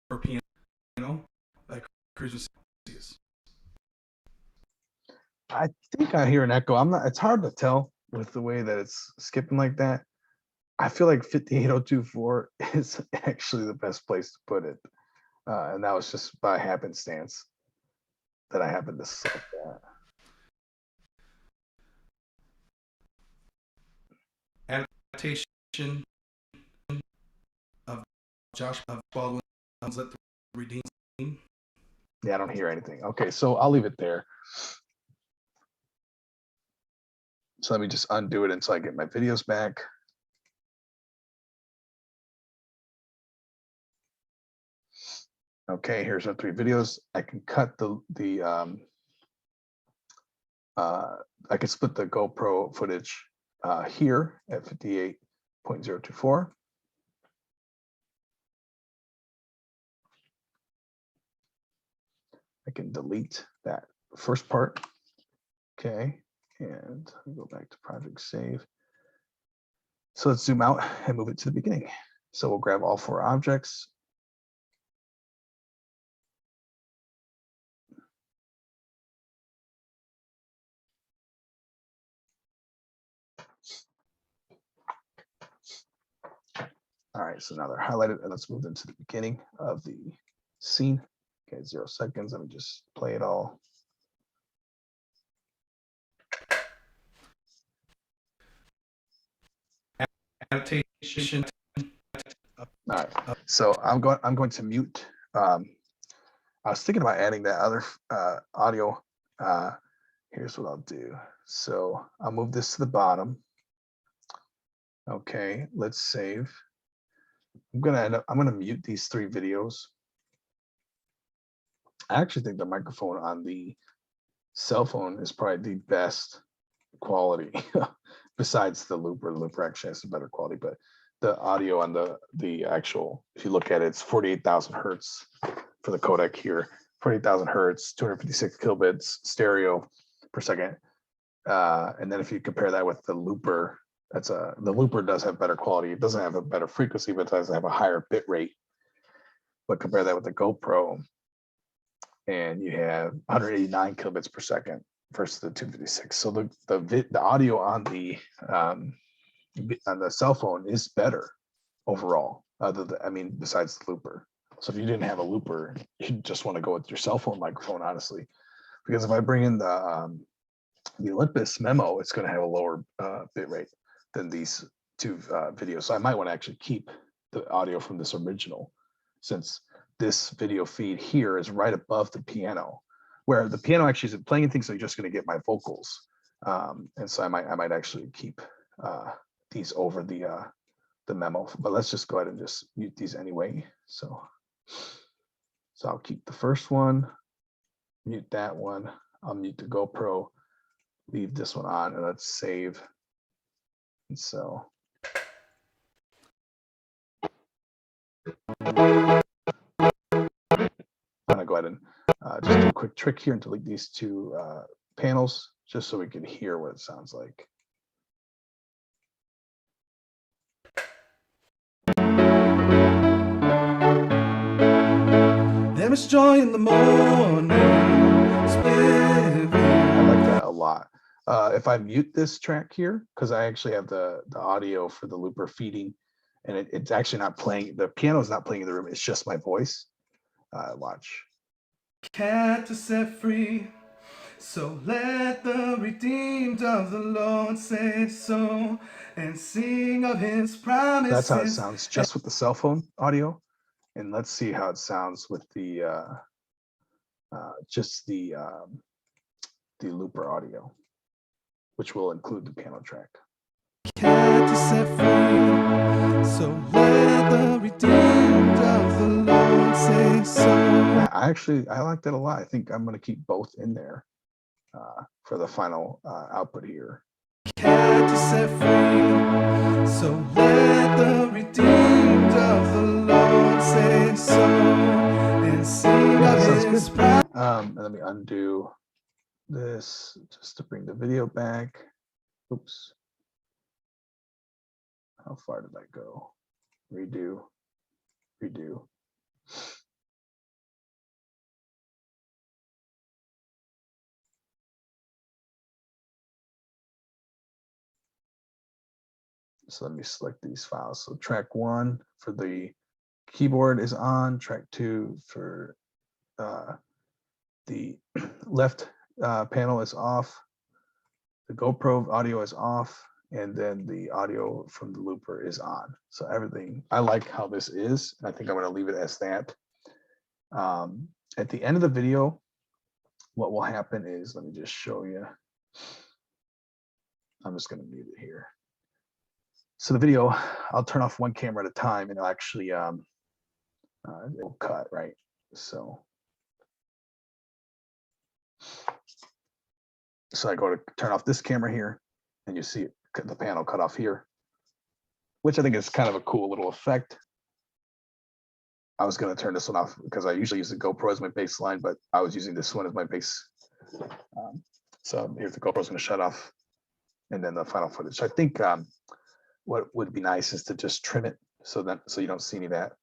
for piano by Chris. I think I hear an echo. It's hard to tell with the way that it's skipping like that. I feel like 58024 is actually the best place to put it. And that was just by happenstance that I happened to select that. Adaptation of Josh Baldwin's Let the Redeemed. Yeah, I don't hear anything. Okay, so I'll leave it there. So let me just undo it until I get my videos back. Okay, here's our 3 videos. I can cut I can split the GoPro footage here at 58.024. I can delete that first part. Okay, and I'll go back to project save. So let's zoom out and move it to the beginning. So we'll grab all 4 objects. All right, so now they're highlighted, and let's move into the beginning of the scene. Okay, 0 seconds. Let me just play it all. Adaptation. All right, so I'm going to mute. I was thinking about adding that other audio. Here's what I'll do. So I'll move this to the bottom. Okay, let's save. I'm gonna mute these 3 videos. I actually think the microphone on the cell phone is probably the best quality besides the looper. The looper actually has a better quality, but the audio on the actual, if you look at it, it's 48,000 hertz for the codec here, 48,000 hertz, 256 kilobits stereo per second. And then if you compare that with the looper, the looper does have better quality. It doesn't have a better frequency, but it does have a higher bit rate. But compare that with the GoPro, and you have 189 kilobits per second versus the 256. So the audio on the cell phone is better overall. Besides the looper. So if you didn't have a looper, you just want to go with your cell phone microphone, honestly, because if I bring in the Olympus Memo, it's going to have a lower bit rate than these 2 videos. So I might want to actually keep the audio from this original, since this video feed here is right above the piano, where the piano actually isn't playing anything, so you're just going to get my vocals. And so I might actually keep these over the memo, but let's just go ahead and just mute these anyway. So I'll keep the first one, mute that one. I'll mute the GoPro, leave this one on, and let's save. And so I'm gonna go ahead and just do a quick trick here and delete these 2 panels, just so we can hear what it sounds like. There is joy in the morning. I like that a lot. If I mute this track here, because I actually have the audio for the looper feeding, and it's actually not playing, the piano is not playing in the room, it's just my voice. Watch. Cat to set free, so let the redeemed of the Lord say so, and sing of his promises. That's how it sounds just with the cell phone audio. And let's see how it sounds with the just the looper audio, which will include the piano track. Cat to set free, so let the redeemed of the Lord say so. I like that a lot. I think I'm going to keep both in there for the final output here. Cat to set free, so let the redeemed of the Lord say so, and sing of his promise. And let me undo this just to bring the video back. Oops. How far did I go? Redo, redo. So let me select these files. So track 1 for the keyboard is on, track 2 for the left panel is off, the GoPro audio is off, and then the audio from the looper is on. So everything, I like how this is, and I think I'm going to leave it as that. At the end of the video, what will happen is, let me just show you. I'm just going to mute it here. So the video, I'll turn off one camera at a time, and it'll actually it'll cut, right? So I go to turn off this camera here, and you see it, the panel cut off here, which I think is kind of a cool little effect. I was going to turn this one off because I usually use the GoPro as my baseline, but I was using this one as my base. So here's the GoPro is going to shut off, and then the final footage. So I think what would be nice is to just trim it so you don't see any of that.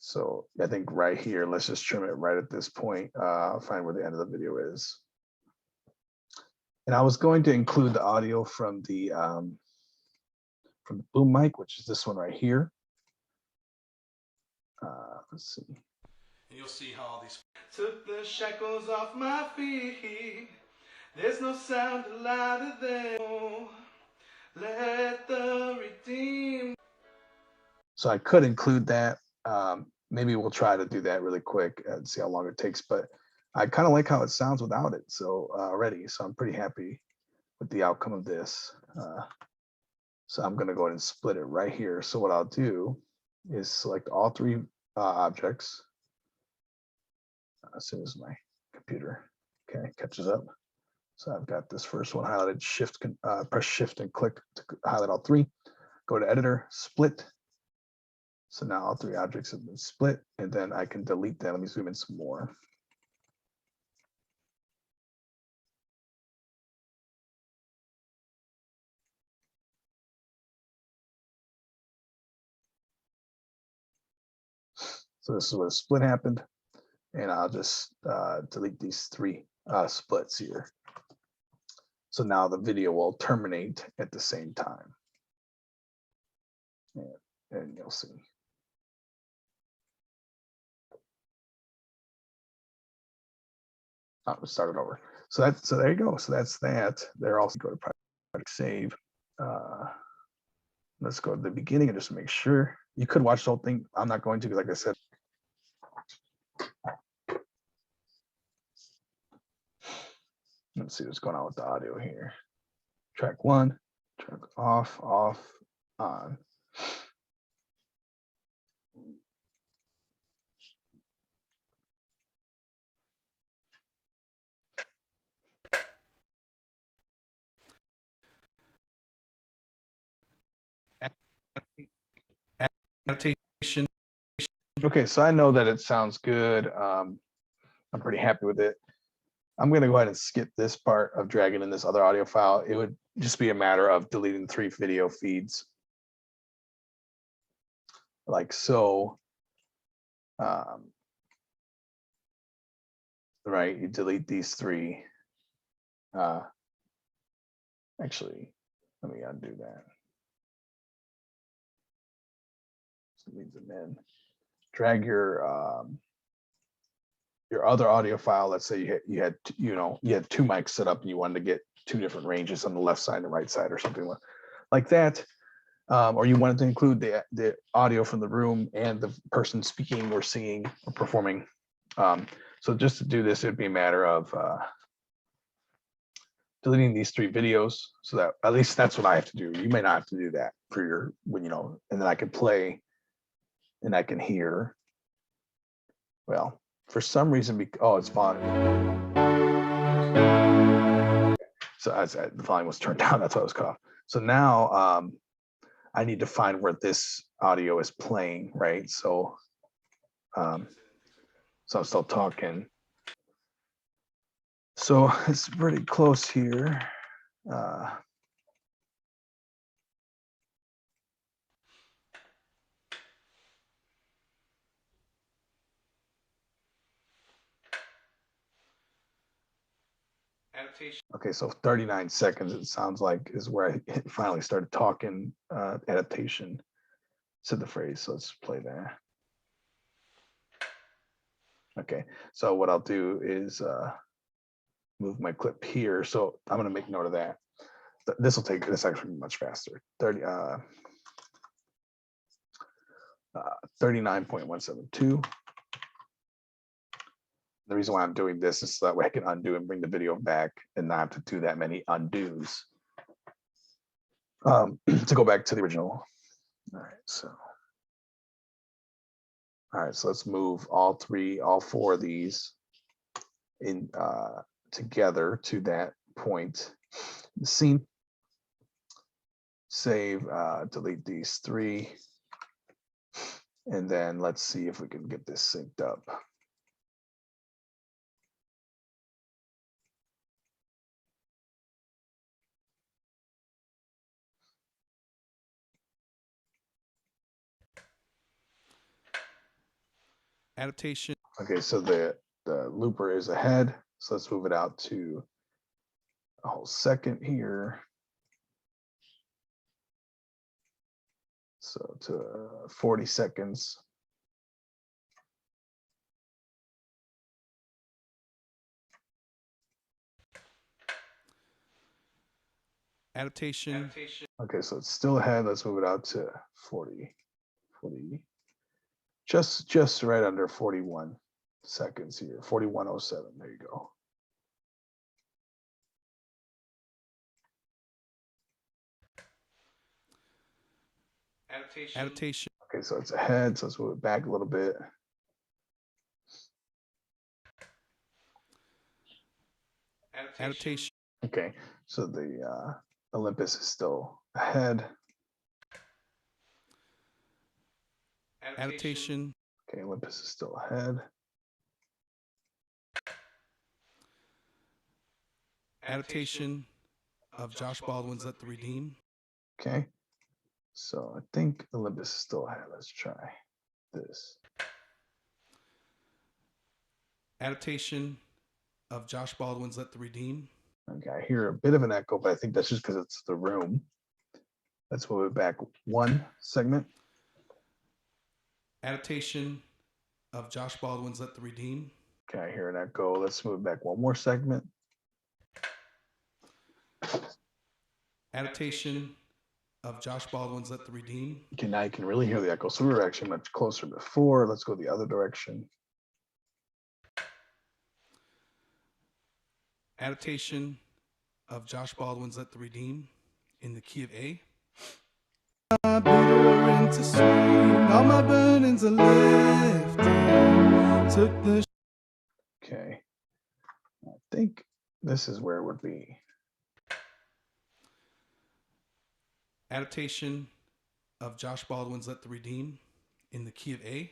So I think right here, let's just trim it right at this point. I'll find where the end of the video is. And I was going to include the audio from the boom mic, which is this one right here. Let's see. And you'll see how all these. Took the shackles off my feet. There's no sound louder than let the redeemed. So I could include that. Maybe we'll try to do that really quick and see how long it takes. But I kind of like how it sounds without it. So already, so I'm pretty happy with the outcome of this. So I'm going to go ahead and split it right here. So what I'll do is select all 3 objects. As soon as my computer catches up. So I've got this first one highlighted, press shift and click to highlight all 3. Go to editor, split. So now all 3 objects have been split, and then I can delete that. Let me zoom in some more. So this is where the split happened. And I'll just delete these 3 splits here. So now the video will terminate at the same time. And you'll see. I'll start it over. So there you go. So that's that. There also go to project save. Let's go to the beginning and just make sure. You could watch the whole thing. I'm not going to because, like I said, let's see what's going on with the audio here. Track 1, track off, on. Annotation. Okay, so I know that it sounds good. I'm pretty happy with it. I'm going to go ahead and skip this part of dragging in this other audio file. It would just be a matter of deleting 3 video feeds. Like so. Right, you delete these 3. Actually, let me undo that. So leave them in. Drag your other audio file. Let's say you had 2 mics set up and you wanted to get 2 different ranges on the left side and the right side or something like that. Or you wanted to include the audio from the room and the person speaking or singing or performing. So just to do this, it'd be a matter of deleting these 3 videos, so that at least that's what I have to do. You may not have to do that for your and then I can play and I can hear. Well, for some reason, it's volume. So as the volume was turned down, that's why I was cut off. So now I need to find where this audio is playing, right? So, so I'm still talking. So it's pretty close here. Okay, so 39 seconds, it sounds like, is where I finally started talking. Adaptation, said the phrase. So let's play that. Okay, so what I'll do is move my clip here. So I'm going to make note of that. This will take, this actually much faster. 39.172. The reason why I'm doing this is so that way I can undo and bring the video back and not have to do that many undos. To go back to the original. All right, so let's move all four of these in together to that point. The scene, save, delete these three, and then let's see if we can get this synced up. Adaptation. Okay, so the looper is ahead. So let's move it out to a whole second here. So to 40 seconds. Adaptation. Okay, so it's still ahead. Let's move it out to 40, just right under 41 seconds here. 41:07. There you go. Adaptation. Okay, so it's ahead. So let's move it back a little bit. Adaptation. Okay, so the Olympus is still ahead. Adaptation. Okay, Olympus is still ahead. Adaptation of Josh Baldwin's Let the Redeem. Okay, so I think Olympus is still ahead. Let's try this. Adaptation of Josh Baldwin's Let the Redeem. Okay, I hear a bit of an echo, but I think that's just because it's the room. Let's move it back one segment. Adaptation of Josh Baldwin's Let the Redeem. Okay, I hear an echo. Let's move it back one more segment. Adaptation of Josh Baldwin's Let the Redeem. Okay, now you can really hear the echo. So we were actually much closer before. Let's go the other direction. Adaptation of Josh Baldwin's Let the Redeem in the key of A. To swing, all my burdens are lifted. Took the Okay, I think this is where it would be. Adaptation of Josh Baldwin's Let the Redeem in the key of A.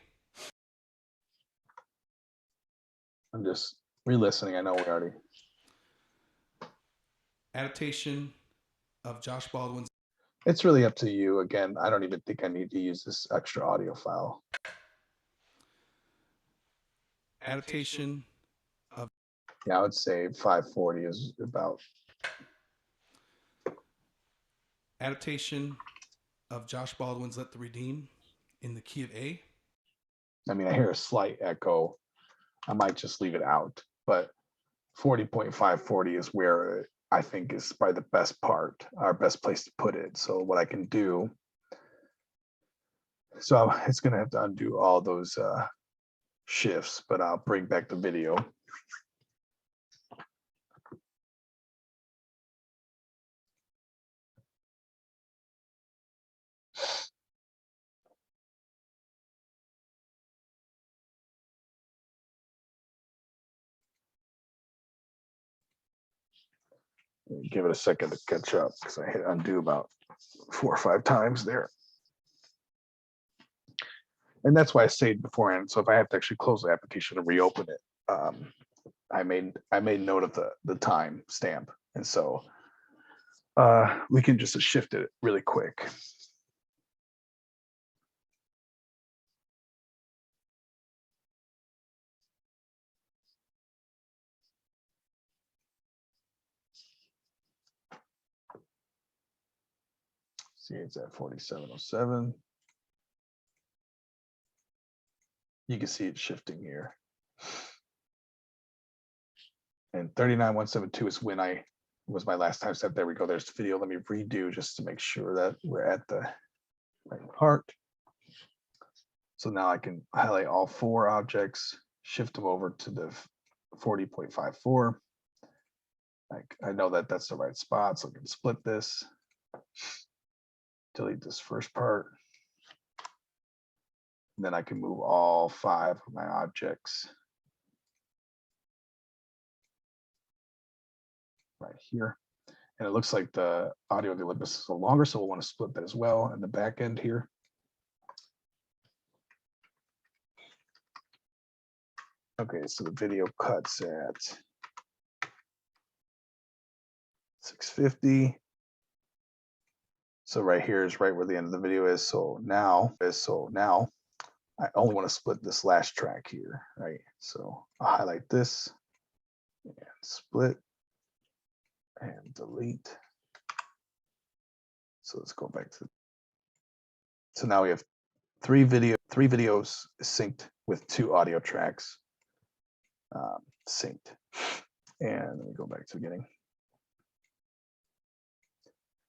I'm just re-listening. I know we already. Adaptation of Josh Baldwin's. It's really up to you. Again, I don't even think I need to use this extra audio file. Adaptation of. Yeah, I would say 540 is about. Adaptation of Josh Baldwin's Let the Redeem in the key of A. I mean, I hear a slight echo. I might just leave it out, but 40.540 is where I think is probably the best part, our best place to put it. So what I can do, so it's going to have to undo all those shifts, but I'll bring back the video. Give it a second to catch up because I hit undo about 4 or 5 times there. And that's why I saved beforehand. So if I have to actually close the application and reopen it, I made note of the time stamp. And so we can just shift it really quick. See, it's at 4707. You can see it shifting here. And 39172 is when I was my last time step. There we go. There's the video. Let me redo just to make sure that we're at the right part. So now I can highlight all 4 objects, shift them over to the 40.54. I know that that's the right spot, so I can split this, delete this first part. And then I can move all 5 of my objects right here. And it looks like the audio of the Olympus is a little longer, so we'll want to split that as well in the back end here. Okay, so the video cuts at 650. So right here is right where the end of the video is. So now I only want to split this last track here, right? So I'll highlight this and split and delete. So let's go back to. So now we have 3 videos synced with 2 audio tracks synced. And let me go back to the beginning.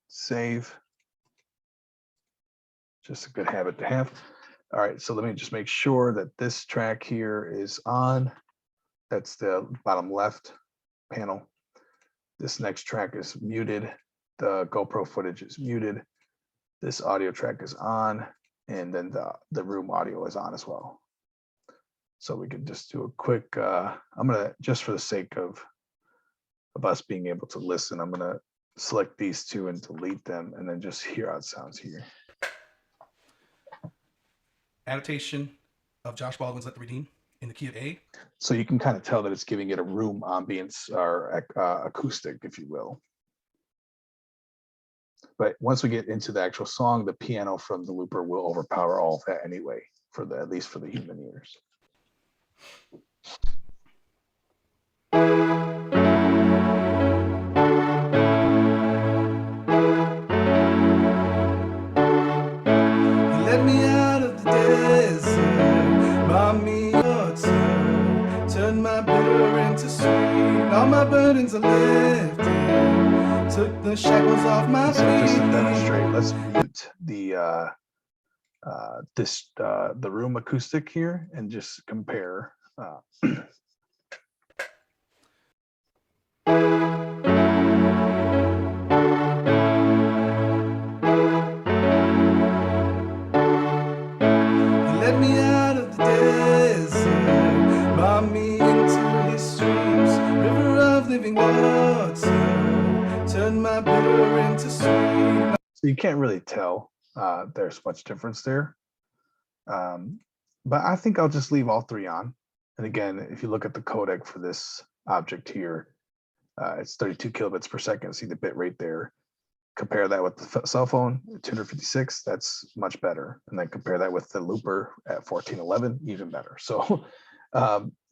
Save. Just a good habit to have. All right, so let me just make sure that this track here is on. That's the bottom left panel. This next track is muted. The GoPro footage is muted. This audio track is on, and then the room audio is on as well. So we can just do a quick, I'm gonna, just for the sake of us being able to listen, I'm gonna select these 2 and delete them, and then just hear how it sounds here. Annotation of Josh Baldwin's Let the Redeem in the key of A. So you can kind of tell that it's giving it a room ambience or acoustic, if you will. But once we get into the actual song, the piano from the looper will overpower all of that anyway, at least for the human ears. Let me out of the desert, brought me water, turned my bitter into sweet. All my burdens are lifted, took the shackles off my feet. So just to demonstrate, let's mute the room acoustic here and just compare. Let me out of the desert, brought me into his streams, river of living water, turned my bitter into sweet. So you can't really tell there's much difference there. But I think I'll just leave all 3 on. And again, if you look at the codec for this object here, it's 32 kilobits per second. See the bit rate there. Compare that with the cell phone, 256, that's much better. And then compare that with the looper at 1411, even better. So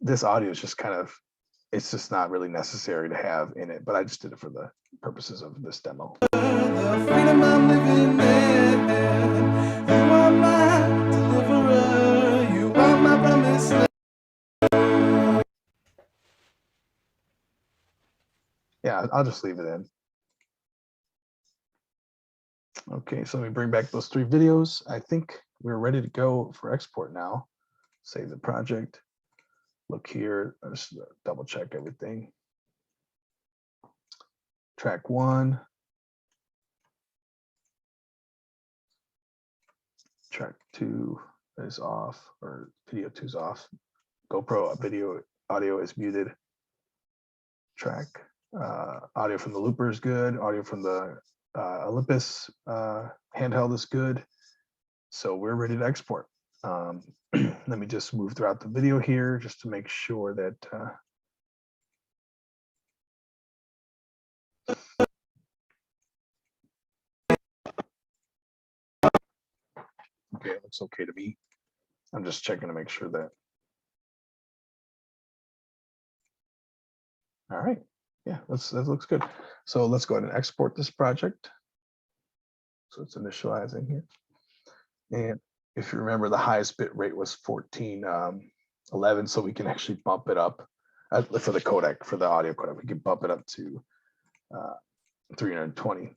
this audio is just kind of, it's just not really necessary to have in it, but I just did it for the purposes of this demo. The freedom I'm living in, you are my deliverer, you are my promised land. Yeah, I'll just leave it in. Okay, so let me bring back those 3 videos. I think we're ready to go for export now. Save the project. Look here, just double check everything. Track 1. Track 2 is off, or video 2 is off. GoPro video audio is muted. Track Audio from the looper is good. Audio from the Olympus handheld is good. So we're ready to export. Let me just move throughout the video here just to make sure that okay, it looks okay to me. I'm just checking to make sure that. All right, yeah, that looks good. So let's go ahead and export this project. So it's initializing here. And if you remember, the highest bit rate was 1411, so we can actually bump it up for the codec, for the audio codec. We can bump it up to 320.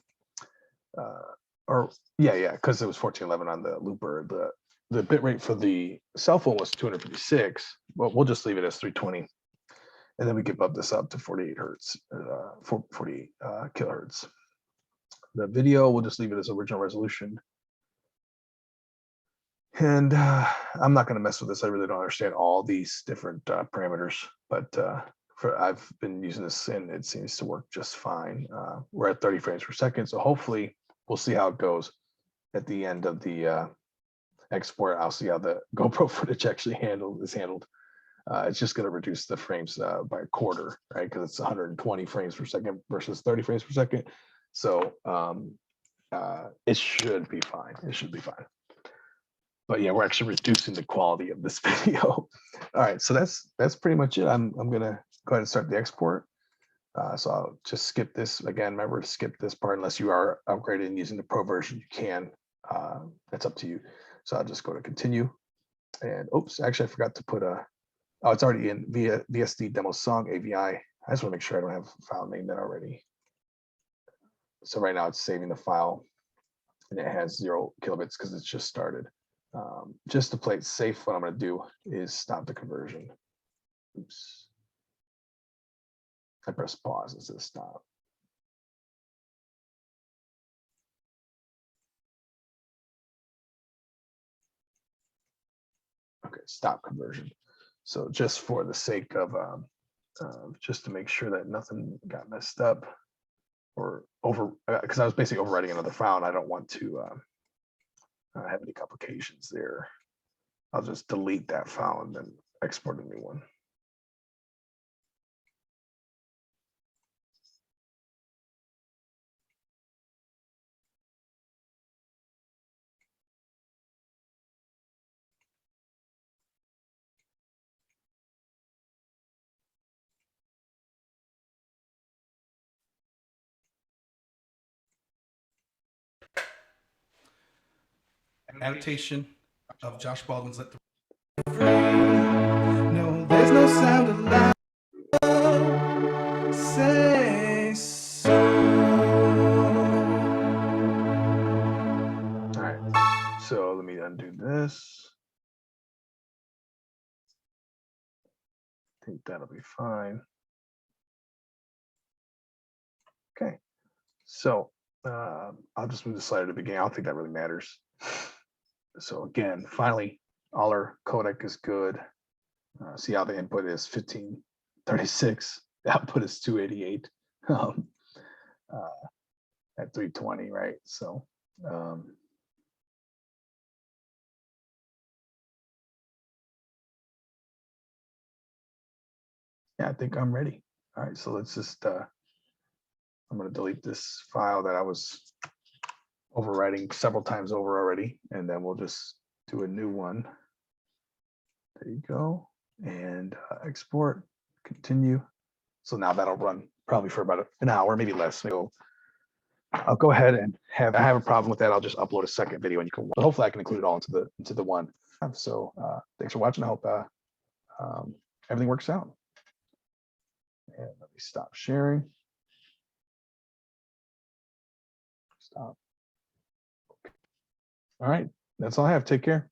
Or yeah, because it was 1411 on the looper. The bit rate for the cell phone was 256. Well, we'll just leave it as 320. And then we can bump this up to 48 hertz, 48 kilohertz. The video, we'll just leave it as original resolution. And I'm not going to mess with this. I really don't understand all these different parameters, but I've been using this and it seems to work just fine. We're at 30 frames per second, so hopefully we'll see how it goes at the end of the export. I'll see how the GoPro footage actually is handled. It's just going to reduce the frames by a quarter, right? Because it's 120 frames per second versus 30 frames per second. So it should be fine. It should be fine. But yeah, we're actually reducing the quality of this video. All right, so that's pretty much it. I'm gonna go ahead and start the export. So I'll just skip this again. Remember to skip this part unless you are upgraded and using the pro version. You can. That's up to you. So I'll just go to continue. And oops, actually I forgot to put a. Oh, it's already in VSD demo song AVI. I just want to make sure I don't have a file name that already. So right now it's saving the file, and it has 0 kilobits because it's just started. Just to play it safe, what I'm going to do is stop the conversion. Oops. I press pause instead of stop. Okay, stop conversion. So just for the sake of, just to make sure that nothing got messed up or over, because I was basically overwriting another file and I don't want to have any complications there. I'll just delete that file and then export a new one. Adaptation of Josh Baldwin's Let the No, there's no sound allowed. Say so. All right, so let me undo this. I think that'll be fine. Okay, so I'll just move the slider to the beginning. I don't think that really matters. So again, finally, all our codec is good. See how the input is 1536, the output is 288 at 320, right? So yeah, I think I'm ready. All right, so let's just, I'm going to delete this file that I was overwriting several times over already, and then we'll just do a new one. There you go. And export, continue. So now that'll run probably for about an hour, maybe less. So I'll go ahead and I have a problem with that. I'll just upload a second video and you can, hopefully I can include it all into the one. So thanks for watching. I hope everything works out. And let me stop sharing. Stop. Okay. All right, that's all I have. Take care.